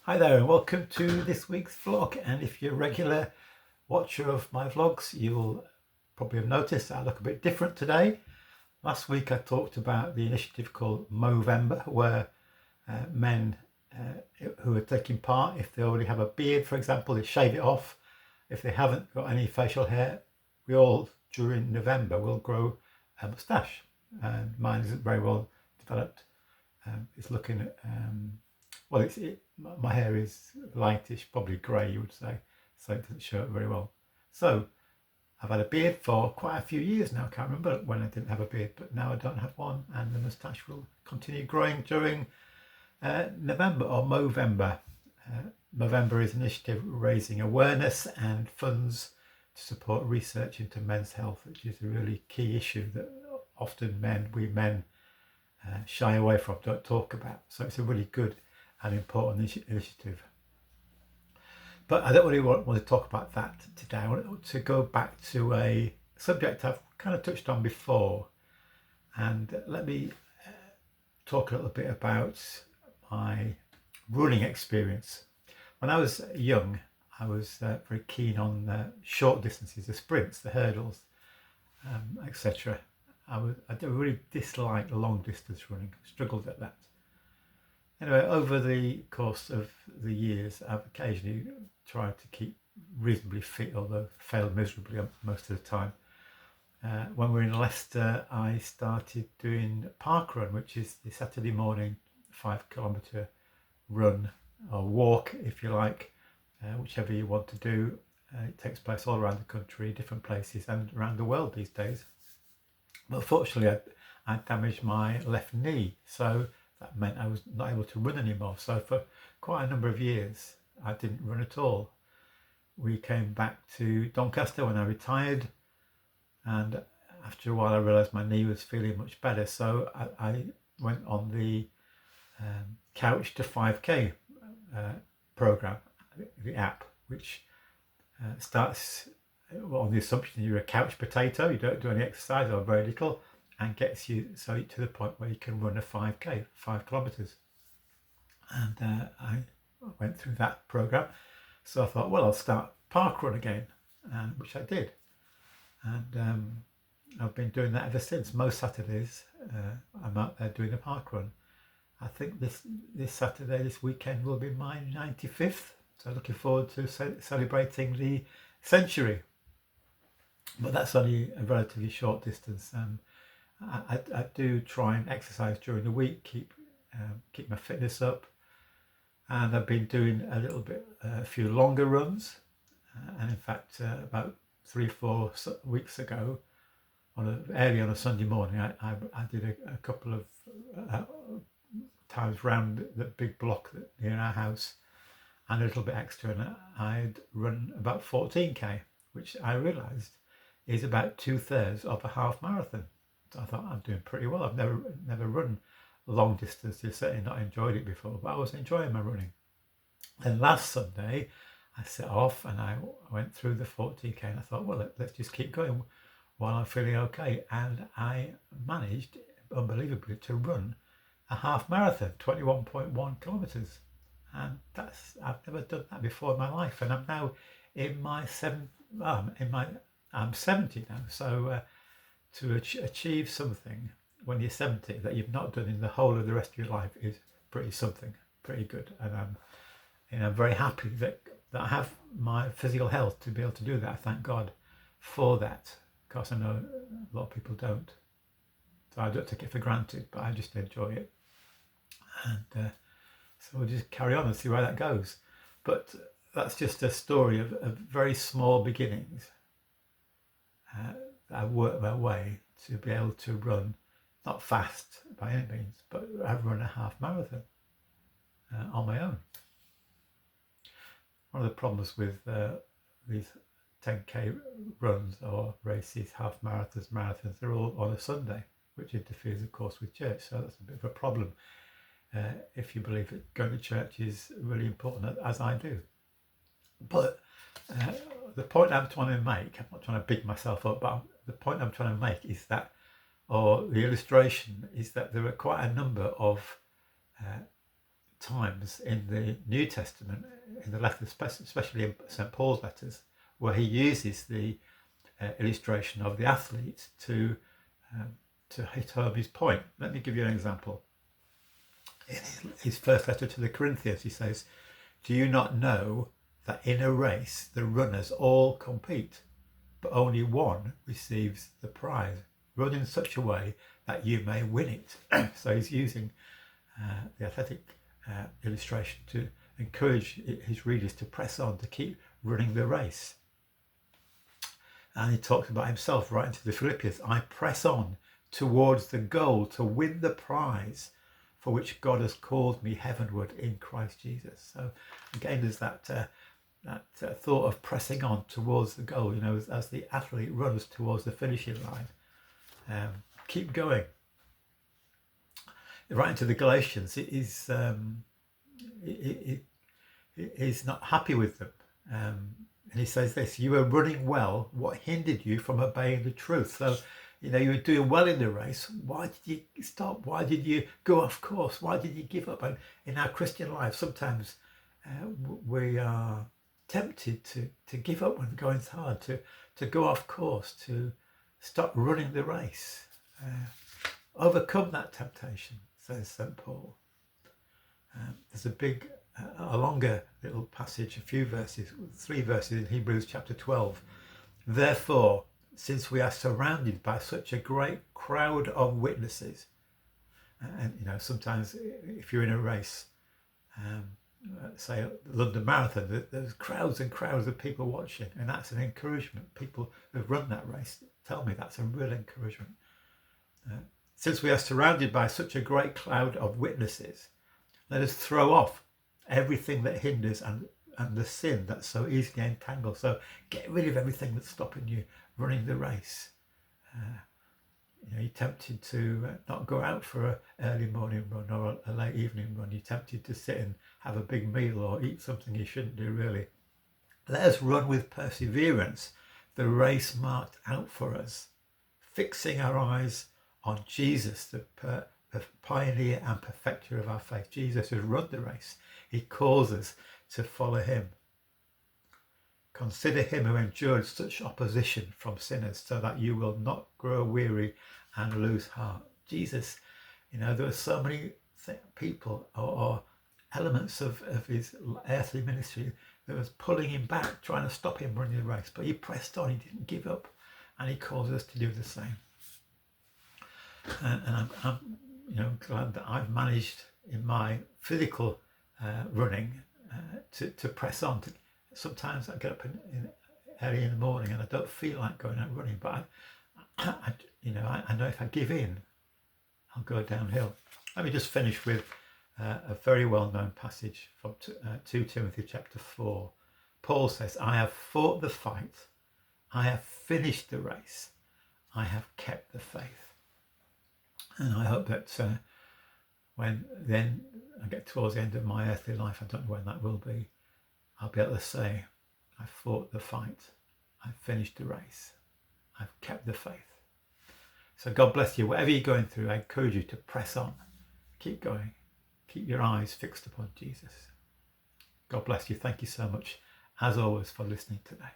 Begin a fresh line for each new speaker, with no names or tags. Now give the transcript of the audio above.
Hi there and welcome to this week's vlog, and if you're a regular watcher of my vlogs you'll probably have noticed I look a bit different today. Last week I talked about the initiative called Movember, where men who are taking part, if they already have a beard for example, they shave it off. If they haven't got any facial hair, we all during November will grow a moustache, and mine isn't very well developed. It's looking at my hair is lightish, probably grey you would say, so it doesn't show up very well. So I've had a beard for quite a few years now. I can't remember when I didn't have a beard, but now I don't have one, and the moustache will continue growing during November or Movember. Movember is an initiative raising awareness and funds to support research into men's health, which is a really key issue that often we men shy away from, don't talk about. So it's a really good and important initiative. But I don't really want to talk about that today. I want to go back to a subject I've kind of touched on before, and let me talk a little bit about my running experience. When I was young, I was very keen on short distances, the sprints, the hurdles, etc. I really disliked long distance running, struggled at that. Anyway, over the course of the years, I've occasionally tried to keep reasonably fit, although failed miserably most of the time. When we were in Leicester, I started doing park run, which is the Saturday morning 5-kilometre run or walk, if you like, whichever you want to do. It takes place all around the country, different places, and around the world these days. But fortunately, I damaged my left knee, so that meant I was not able to run anymore. So for quite a number of years, I didn't run at all. We came back to Doncaster when I retired, and after a while I realised my knee was feeling much better. So I went on the Couch to 5K program, the app, which starts on the assumption you're a couch potato, you don't do any exercise or very little, and gets you to the point where you can run a 5K, 5 kilometres. And I went through that program. So I thought, well, I'll start park run again, which I did. And I've been doing that ever since. Most Saturdays I'm out there doing a park run. I think this Saturday, this weekend, will be my 95th. So looking forward to celebrating the century. But that's only a relatively short distance. I do try and exercise during the week, keep my fitness up, and I've been doing a few longer runs. And in fact, about 3-4 weeks ago, early on a Sunday morning, I did a couple of times round the big block near our house, and a little bit extra, and I'd run about 14k, which I realised is about 2/3 of a half marathon. So I thought I'm doing pretty well. I've never run long distances, certainly not enjoyed it before, but I was enjoying my running. Then last Sunday I set off and I went through the 14k, and I thought, well, let's just keep going while I'm feeling okay. And I managed, unbelievably, to run a half marathon, 21.1 kilometres. And I've never done that before in my life, and I'm now in my I'm 70 now. So to achieve something when you're 70 that you've not done in the whole of the rest of your life is pretty good. And I'm very happy that I have my physical health to be able to do that. I thank God for that, because I know a lot of people don't. So I don't take it for granted, but I just enjoy it. And so we'll just carry on and see where that goes. But that's just a story of very small beginnings. I worked my way to be able to run, not fast by any means, but I've run a half marathon on my own. One of the problems with these 10k runs or races, half marathons, they're all on a Sunday, which interferes, of course, with church. So that's a bit of a problem if you believe that going to church is really important, as I do. But the point I'm trying to make, I'm not trying to big myself up, but the point I'm trying to make is that, or the illustration is that there are quite a number of times in the New Testament, in the letters, especially in St. Paul's letters, where he uses the illustration of the athlete to hit home his point. Let me give you an example. In his first letter to the Corinthians, he says, "Do you not know that in a race the runners all compete, but only one receives the prize? Run in such a way that you may win it." So he's using the athletic illustration to encourage his readers to press on, to keep running the race. And he talks about himself right into the Philippians. "I press on towards the goal to win the prize for which God has called me heavenward in Christ Jesus." So again, there's that thought of pressing on towards the goal, as the athlete runs towards the finishing line. Keep going. Right into the Galatians, he's not happy with them. And he says this: "You were running well. What hindered you from obeying the truth?" So, you were doing well in the race. Why did you stop? Why did you go off course? Why did you give up? And in our Christian life, sometimes we are tempted to give up when going's hard, to go off course, to stop running the race. Overcome that temptation, says St. Paul. There's a longer little passage, 3 verses in Hebrews chapter 12. "Therefore, since we are surrounded by such a great crowd of witnesses," and sometimes if you're in a race, say a London Marathon, there's crowds and crowds of people watching, and that's an encouragement. People who've run that race tell me that's a real encouragement. "Since we are surrounded by such a great cloud of witnesses, let us throw off everything that hinders and the sin that so easily entangles." So get rid of everything that's stopping you running the race. You're tempted to not go out for an early morning run or a late evening run. You're tempted to sit and have a big meal or eat something you shouldn't do, really. "Let us run with perseverance the race marked out for us, fixing our eyes on Jesus, the pioneer and perfecter of our faith." Jesus has run the race. He calls us to follow him. "Consider him who endured such opposition from sinners, so that you will not grow weary and lose heart." Jesus, there were so many people or elements of his earthly ministry that was pulling him back, trying to stop him running the race. But he pressed on, he didn't give up, and he calls us to do the same. And I'm glad that I've managed in my physical running to press on. Sometimes I get up early in the morning and I don't feel like going out running, but I know if I give in, I'll go downhill. Let me just finish with a very well-known passage from 2 Timothy chapter 4. Paul says, "I have fought the fight, I have finished the race, I have kept the faith." And I hope that when then I get towards the end of my earthly life, I don't know when that will be, I'll be able to say, "I fought the fight, I've finished the race, I've kept the faith." So God bless you. Whatever you're going through, I encourage you to press on. Keep going. Keep your eyes fixed upon Jesus. God bless you. Thank you so much, as always, for listening today.